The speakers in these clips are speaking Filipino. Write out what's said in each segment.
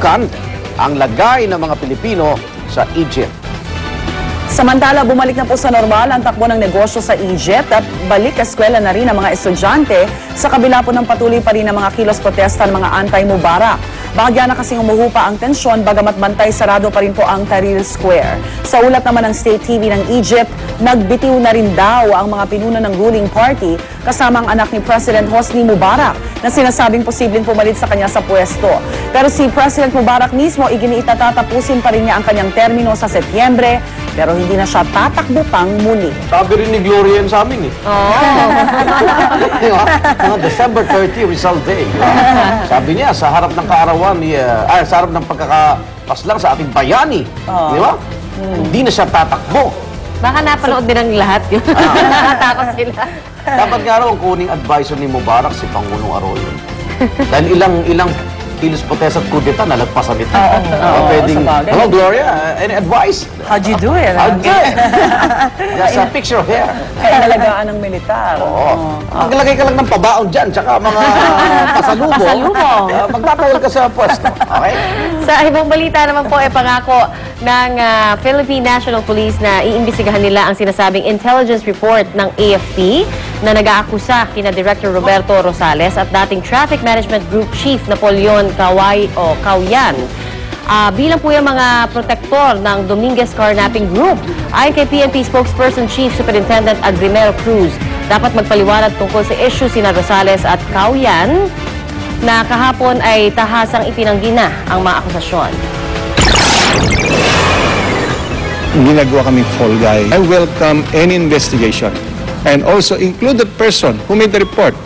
kan ang lagay ng mga Pilipino sa Egypt. Samantala, bumalik na po sa normal ang takbo ng negosyo sa Egypt at balik eskwela na rin ang mga estudyante sa kabila po ng patuloy pa rin ng mga kilos protesta ng mga anti-Mubarak. Bahagya na kasing umuhupa ang tensyon bagamat bantay sarado pa rin po ang Tahrir Square. Sa ulat naman ng State TV ng Egypt, nagbitiw na rin daw ang mga pinuno ng ruling party kasama ang anak ni President Hosni Mubarak na sinasabing posibleng pumalit sa kanya sa pwesto. Pero si President Mubarak mismo iginiitatatapusin pa rin niya ang kanyang termino sa Setyembre pero hindi na siya tatakbo pang muli. Sabi rin ni Gloria yan sa amin eh. Mga December 30 result day. Sabi niya sa harap ng kaarawan, sa harap ng pagkakapaslang sa ating bayani. Di ba? Hindi na siya tatakbo. Baka napanood din ang lahat yun. Nakatakot sila. Dapat nga raw ang kuning advisor ni Mubarak si Pangulong Arroyo. Dahil ilang kilos protest at kudeta, nalagpasan ito. Pwedeng, hello Gloria, any advice? How'd you do it? Okay. Just a picture of hair. Kaya nalagaan ng militar. Oo. Maglalagay ka lang ng pabaon dyan, tsaka mga pasalubong. Magtatagal ka sa pwesto. Okay? Sa ibang balita naman po, pangako ng Philippine National Police na iimbestigahan nila ang sinasabing intelligence report ng AFP na nag-aakusa kina Director Roberto Rosales at dating Traffic Management Group Chief Napoleon Cauyan. Bilang po yung mga protektor ng Dominguez Carnapping Group. Ayon kay PNP Spokesperson Chief Superintendent Agrimero Cruz, dapat magpaliwanag tungkol sa issue sina Rosales at Cauyan na kahapon ay tahasang itinanggi na ang mga akusasyon. Ginagawa kaming fall guy. I welcome any investigation and also include the person who made the report.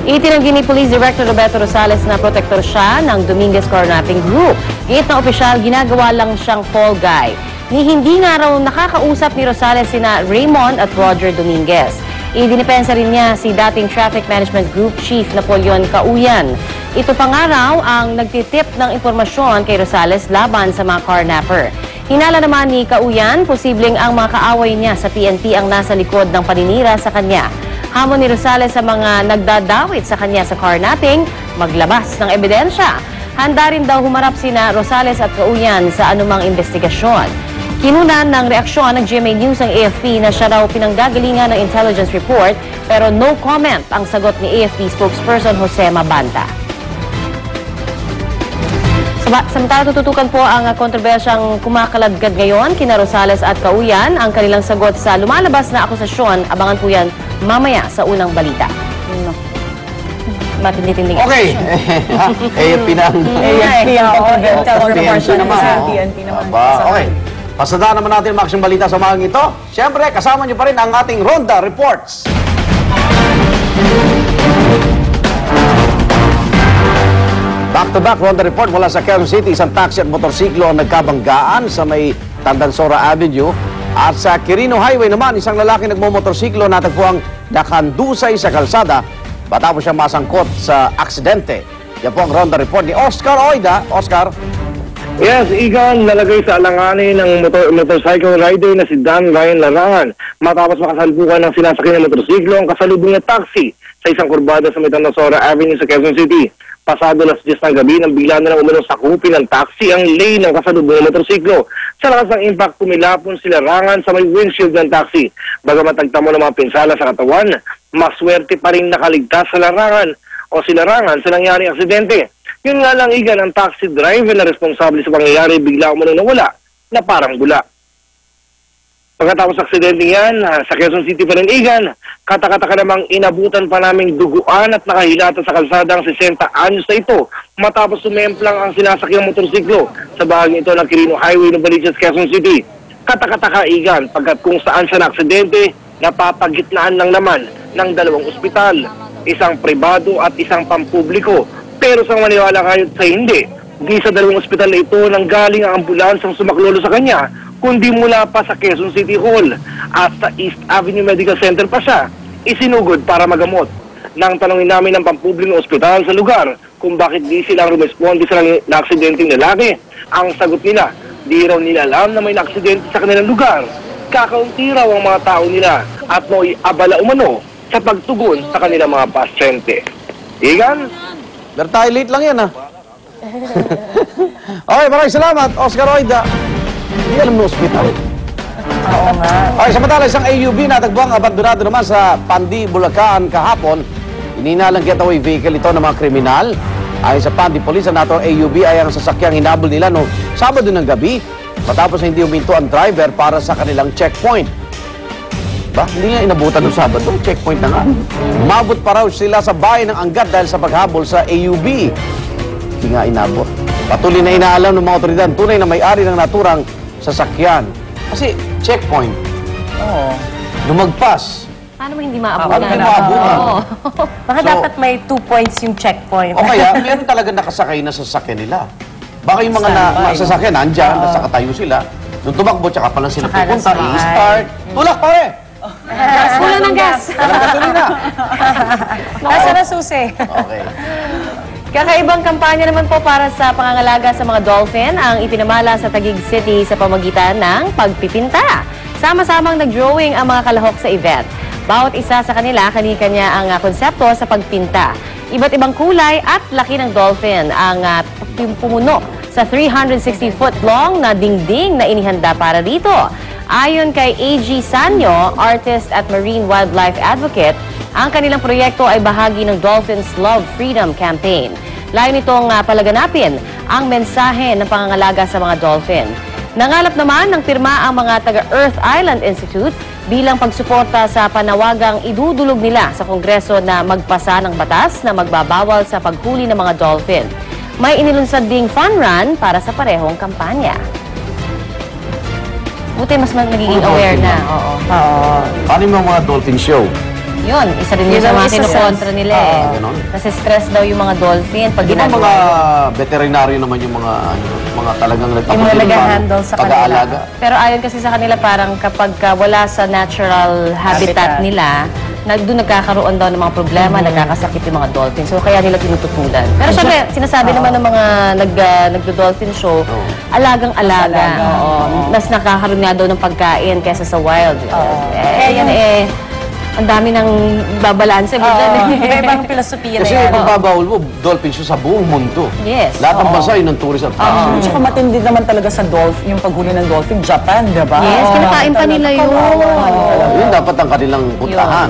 Itinanggi ni Police Director Roberto Rosales na protektor siya ng Dominguez Carnapping Group. Git na opisyal, ginagawa lang siyang fall guy. Hindi nga raw nakakausap ni Rosales sina Raymond at Roger Dominguez. Idinipensa rin niya si dating Traffic Management Group Chief Napoleon Cauyan. Ito pa nga raw ang nagtitip ng impormasyon kay Rosales laban sa mga carnapper. Hinala naman ni Cauyan, posibleng ang mga kaaway niya sa PNP ang nasa likod ng paninira sa kanya. Hamon ni Rosales sa mga nagdadawit sa kanya sa carnapping, maglabas ng ebidensya. Handa rin daw humarap sina Rosales at Cauyan sa anumang investigasyon. Kinunan ng reaksyon ng GMA News ang AFP na siya raw pinanggagalingan ng intelligence report pero no comment ang sagot ni AFP spokesperson Jose Mabanta. Samantala tututukan po ang kontrobersyang kumakaladkad ngayon kina Rosales at Cauyan. Ang kanilang sagot sa lumalabas na akusasyon, abangan po yan mamaya sa unang balita. Matindi-tindi. Okay. Okay. Pasadaan naman natin ang mga balita sa umagang ito. Siyempre, kasama niyo pa rin ang ating Ronda Reports. Back-to-back Ronda Report mula sa Quezon City. Isang taxi at motorsiklo ang nagkabanggaan sa may Tandansora Avenue. At sa Quirino Highway naman, isang lalaki nagmumotorsiklo natagpuang nakandusay sa kalsada matapos siya masangkot sa aksidente. Yan po ang Ronda Report ni Oscar Oida. Oscar. Yes, Igan, nalagay sa alanganin ng motorcycle rider na si Dan Ryan Larangan matapos makasalpukan ng sinasakyan ng motorsiklo ang kasalubong na taxi sa isang kurbada sa may Tandansora Avenue sa Quezon City. Pasado las 10 ng gabi nang bigla na lang umunong sakupin ng taxi ang lane ng kasalubong na motorsiklo. Sa lakas ng impact, kumilapon si Larangan sa may windshield ng taxi. Bagamat nagtamo ng mga pinsala sa katawan, maswerte pa rin nakaligtas sa Larangan o si Larangan sa nangyaring aksidente. Yun nga lang, Igan, ang taxi driver na responsable sa pangyayari bigla umunong nawala na parang bula. Pagkatapos sa aksidente yan, sa Quezon City pa rin, Igan, katakataka namang inabutan pa naming duguan at nakahilata sa kalsada ang 60 anyos na ito matapos sumemplang ang sinasakyang motorsiklo sa bahagi ito ng Quirino Highway ng Baliches, Quezon City. Katakataka, Igan, pagkat kung saan siya na aksidente, napapagitnaan lang naman ng dalawang ospital, isang pribado at isang pampubliko. Pero sa maniwala kayo sa hindi, di sa dalawang ospital na ito nanggaling ang ambulansang sumaklolo sa kanya, kundi mula pa sa Quezon City Hall at sa East Avenue Medical Center pa siya, isinugod para magamot. Nang tanongin namin ng pampublikong ospital sa lugar kung bakit di silang rumesponde sa na-aksidenteng lalaki, ang sagot nila, di raw nila alam na may na-aksidente sa kanilang lugar. Kakaunti raw ang mga tao nila at may abala umano sa pagtugon sa kanilang mga pasyente. Igan? Pero tayo late lang yan, ha? Okay, maraming salamat, Oscar Oida. Hindi alam ng ospital. Oo nga. Okay, samantala isang AUV natagpuang abandonado naman sa Pandi, Bulacan kahapon. Ininalang getaway vehicle ito ng mga kriminal. Ayon sa Pandi Police, ang natong AUV ay ang sasakyang hinabol nila noong Sabado ng gabi matapos na hindi uminto ang driver para sa kanilang checkpoint. Ba? Hindi nga inabutan ng Sabado. Checkpoint na nga. Umabot pa raw sila sa bayan ng Angat dahil sa paghabol sa AUV. Hindi nga inabot. Patuloy na inaalam ng mga otoridad tunay na may-ari ng naturang sasakyan. Kasi checkpoint. Oo. Lumagpas. Paano mo hindi maabutan? Paano hindi maabutan? Oo. Baka So- dapat may 2 points yung checkpoint. O kaya, meron talaga nakasakay na sasakyan nila. Baka yung mga Standby, sasakyan, nandyan, nasa katayo sila. Nung tumakbo, tsaka pa lang sila Tsaka pupunta, nasakay. i-start. Tulak pare! Wala ng gas. Walang gasolina. Nasa na susi. Okay. Kakaibang kampanya naman po para sa pangangalaga sa mga dolphin ang ipinamala sa Taguig City sa pamagitan ng pagpipinta. Sama-samang nag-drawing ang mga kalahok sa event. Bawat isa sa kanila, kani-kanya ang konsepto sa pagpinta. Iba't ibang kulay at laki ng dolphin ang pumuno sa 360-foot long na dingding na inihanda para dito. Ayon kay A.G. Sanyo, artist at marine wildlife advocate, ang kanilang proyekto ay bahagi ng Dolphins Love Freedom Campaign. Layo nitong palaganapin ang mensahe ng pangangalaga sa mga dolphin. Nangalap naman ng pirma ang mga taga-Earth Island Institute bilang pagsuporta sa panawagang idudulog nila sa Kongreso na magpasa ng batas na magbabawal sa paghuli ng mga dolphin. May inilunsad ding fun run para sa parehong kampanya. Buti mas nagiging aware na. Oo. Paano yung mga dolphin show? Yun, isa rin Yun yun sa ang mga isa sa- kinukontra nila eh. ganon. Kasi stress daw yung mga dolphin pag Di ba ginagawa. mga veterinaryo naman yung mga talagang Yung mga nag-handle sa kanila. pag-aalaga? Pero ayon kasi sa kanila parang kapag wala sa natural habitat nila, doon nagkakaroon daw ng mga problema, nagkakasakit yung mga dolphin. So kaya nila tinututulan. Pero syempre, sinasabi naman ng mga nagdo-dolphin show, alagang-alaga. Oo. Mas nakakaroon nga daw ng pagkain kaysa sa wild. Yan ang dami ng babalanse mo dyan. May ibang filosofiya na Kasi yan. kung babawal mo, dolphin show sa buong mundo. Yes. Lahat ng bansa yun ng tourist attraction. Tsaka matindi naman talaga sa dolphin, yung paghuli ng dolphin, Japan, di ba? Yes, kinakain pa nila yun. Yun dapat ang kanilang puntahan.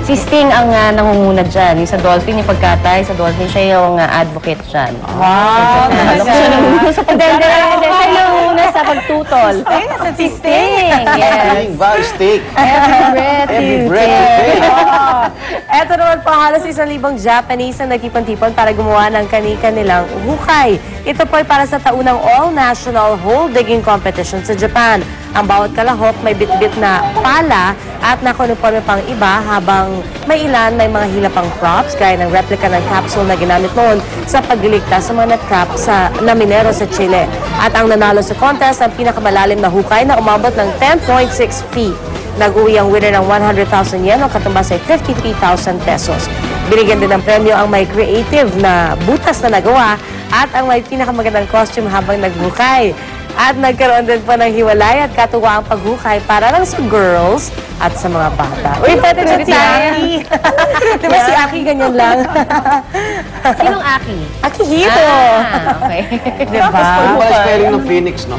Si Sting ang nangunguna dyan. Yung sa dolphin, yung pagkatay sa dolphin, siya yung advocate dyan. Wow, talaga. Siya nangunguna sa pagkatay. Siya nangunguna sa pagtutol. Si Sting, yes. Sting, Val, steak. Every Every breath you take. Eto naman po, halos 1,000 Japanese ang nagtipon-tipon para gumawa ng kani-kanilang hukay. Ito po ay para sa taunang all-national hole digging competition sa Japan. Ang bawat kalahok may bit-bit na pala at nakuniforme pang iba habang may ilan na mga hila pang props gaya ng replica ng capsule na ginamit noon sa pagliligtas sa mga nat-trap na minero sa Chile. At ang nanalo sa contest ang pinakamalalim na hukay na umabot ng 10.6 feet. Nag-uwi ang winner ng 100,000 yen o katumbas ay 53,000 pesos. Binigyan din ng premyo ang may creative na butas na nagawa at ang may pinakamagandang costume habang naghukay. At nagkaroon din po ng hiwalay at katuwa ang paghukay para lang sa girls at sa mga bata. Uy, pwede ba si Aki? Diba si Aki ganyan lang? Sinong Aki? Akihito! Okay. Diba? Ano pala spelling ng Phoenix, no?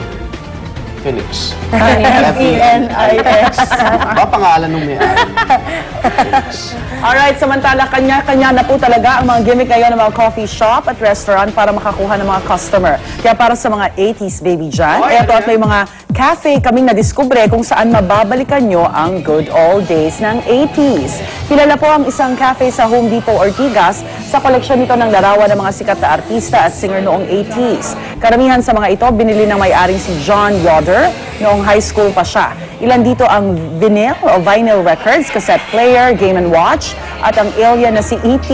Phoenix. F-E-N-I-X. Ba pangalan nung may Alright, samantala kanya-kanya na po talaga ang mga gimmick ngayon ng mga coffee shop at restaurant para makakuha ng mga customer. Kaya para sa mga 80s baby dyan, eto at may mga cafe kaming nadiskubre kung saan mababalikan nyo ang good old days ng 80s. Kilala po ang isang cafe sa Home Depot, Ortigas sa koleksyon nito ng larawan ng mga sikat na artista at singer noong 80s. Karamihan sa mga ito binili ng may-aring si John Yoder noong high school pa siya. Ilan dito ang vinyl records, cassette player, Game & Watch, at ang alien na si E.T.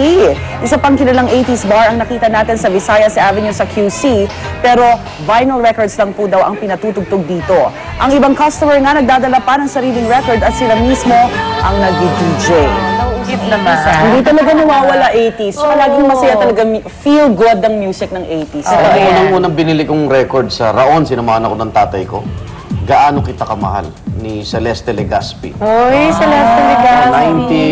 Isa pang kilalang 80s bar ang nakita natin sa Visayas Avenue sa QC, pero vinyl records lang po daw ang pinatutugtog dito. Ang ibang customer nga nagdadala pa ng sariling record at sila mismo ang nag-DJ. Cute naman. Hindi talaga nawawala 80s. Saka laging masaya talaga, feel good ang music ng 80s. Ito unang binili kong record sa Raon, sinamahan ako ng tatay ko. Gaano Kita Kamahal ni Celeste Legaspi. Uy, Celeste Legazpi.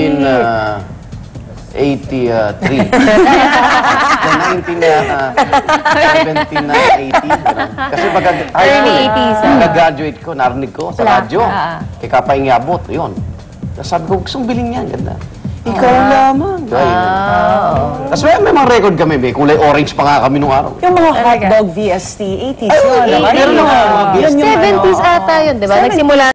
1983. 1980. Kasi Early 80s, pagka-graduate ko, narinig ko sa radyo. Kay Kapay Ngabot, yun. Tapos sabi ko, gustong bilhin yan, ganda. Ikaw lamang. Tapos may mga record kami, may kulay orange pa nga kami nung araw. Yung mga hotdog VST, 80s yun. meron na nga, mga 70s ata yun, di ba? Nagsimula